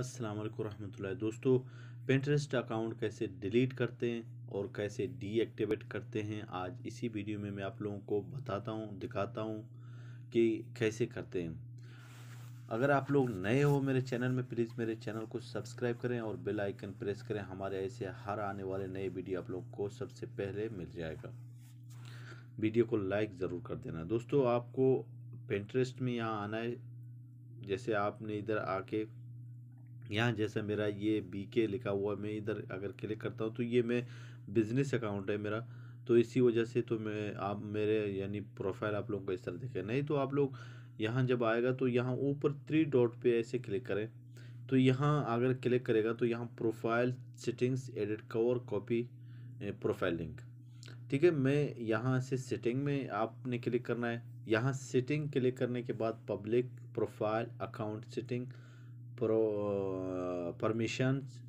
अस्सलाम वालेकुम रहमतुल्लाहि। दोस्तों, पिंटरेस्ट अकाउंट कैसे डिलीट करते हैं और कैसे डीएक्टिवेट करते हैं, आज इसी वीडियो में मैं आप लोगों को बताता हूँ, दिखाता हूँ कि कैसे करते हैं। अगर आप लोग नए हो मेरे चैनल में, प्लीज़ मेरे चैनल को सब्सक्राइब करें और बेल आइकन प्रेस करें। हमारे ऐसे हर आने वाले नए वीडियो आप लोग को सबसे पहले मिल जाएगा। वीडियो को लाइक ज़रूर कर देना। दोस्तों, आपको पिंटरेस्ट में यहाँ आना है। जैसे आपने इधर आके यहाँ जैसा मेरा ये बीके लिखा हुआ है, मैं इधर अगर क्लिक करता हूँ तो ये मैं बिजनेस अकाउंट है मेरा, तो इसी वजह से तो मैं आप मेरे यानी प्रोफाइल आप लोगों को इस तरह दिखे। नहीं तो आप लोग यहाँ जब आएगा तो यहाँ ऊपर 3 डॉट पे ऐसे क्लिक करें, तो यहाँ अगर क्लिक करेगा तो यहाँ profile settings, edit cover, copy profile link. ठीक है, मैं यहाँ से सेटिंग में आपने क्लिक करना है। यहाँ सेटिंग क्लिक करने के बाद public profile account setting, permissions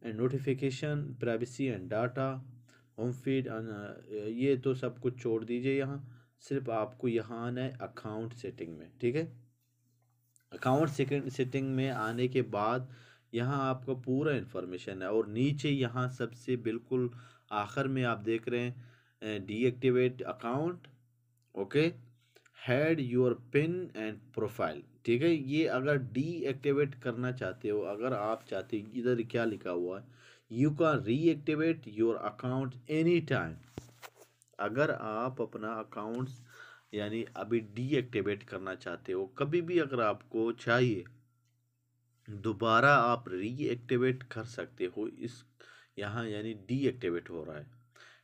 and notification, privacy and data, home feed, ये तो सब कुछ छोड़ दीजिए। यहाँ सिर्फ आपको यहाँ आना है अकाउंट सेटिंग में। ठीक है, अकाउंट सेटिंग में आने के बाद यहाँ आपका पूरा इन्फॉर्मेशन है और नीचे यहाँ सबसे बिल्कुल आखिर में आप देख रहे हैं deactivate account. Okay, had your pin and profile. ठीक है, ये अगर डीएक्टिवेट करना चाहते हो, अगर आप चाहते हो, इधर क्या लिखा हुआ है, you can reactivate your account any time. अगर आप अपना अकाउंट यानी अभी डीएक्टिवेट करना चाहते हो, कभी भी अगर आपको चाहिए दोबारा आप रीएक्टिवेट कर सकते हो। इस यहाँ यानी डीएक्टिवेट हो रहा है।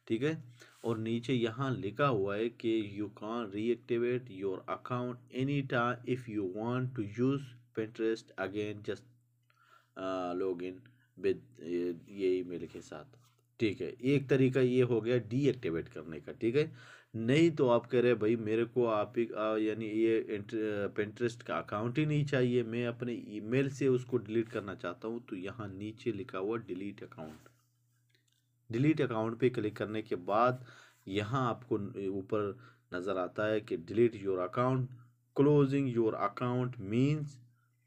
ठीक है, और नीचे यहाँ लिखा हुआ है कि you can reactivate your account any time if you want to use Pinterest again, just log in with ये ईमेल के साथ। ठीक है, एक तरीका ये हो गया डीएक्टिवेट करने का। ठीक है, नहीं तो आप कह रहे भाई मेरे को आप ही यानी ये पिंटरेस्ट का अकाउंट ही नहीं चाहिए, मैं अपने ईमेल से उसको डिलीट करना चाहता हूँ, तो यहाँ नीचे लिखा हुआ डिलीट अकाउंट। डिलीट अकाउंट पे क्लिक करने के बाद यहाँ आपको ऊपर नज़र आता है कि delete your account. Closing your account means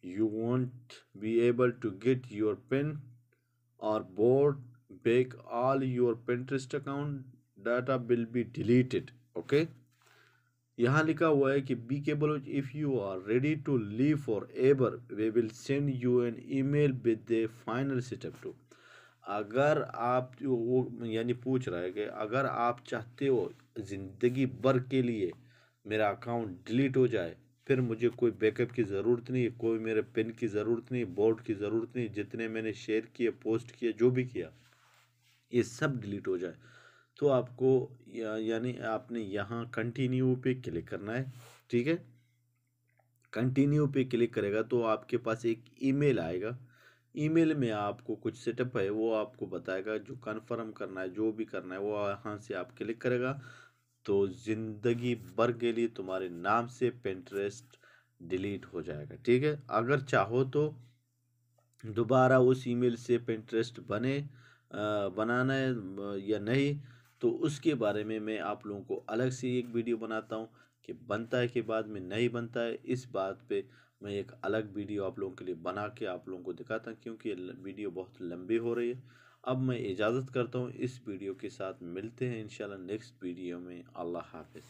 you won't be able to get your pin or board back. All your Pinterest account data will be deleted. Okay, यहाँ लिखा हुआ है कि be cable if you are ready to leave forever we will send you an email with the final setup to. अगर आप वो यानी पूछ रहा है कि अगर आप चाहते हो ज़िंदगी भर के लिए मेरा अकाउंट डिलीट हो जाए, फिर मुझे कोई बैकअप की ज़रूरत नहीं, कोई मेरे पिन की ज़रूरत नहीं, बोर्ड की ज़रूरत नहीं, जितने मैंने शेयर किए, पोस्ट किए, जो भी किया, ये सब डिलीट हो जाए, तो आपको यानी आपने यहाँ कंटिन्यू पे क्लिक करना है। ठीक है, कंटिन्यू पे क्लिक करेगा तो आपके पास एक ईमेल आएगा। ईमेल में आपको कुछ सेटअप है, वो आपको बताएगा, जो कन्फर्म करना है, जो भी करना है, वो यहाँ से आप क्लिक करेगा तो ज़िंदगी भर के लिए तुम्हारे नाम से पिंटरेस्ट डिलीट हो जाएगा। ठीक है, अगर चाहो तो दोबारा उस ईमेल से पिंटरेस्ट बनाना है या नहीं, तो उसके बारे में मैं आप लोगों को अलग से एक वीडियो बनाता हूँ कि बनता है के बाद में नहीं बनता है। इस बात पे मैं एक अलग वीडियो आप लोगों के लिए बना के आप लोगों को दिखाता हूँ, क्योंकि ये वीडियो बहुत लंबी हो रही है। अब मैं इजाज़त करता हूँ, इस वीडियो के साथ मिलते हैं इंशाल्लाह नेक्स्ट वीडियो में। अल्लाह हाफ़िज़।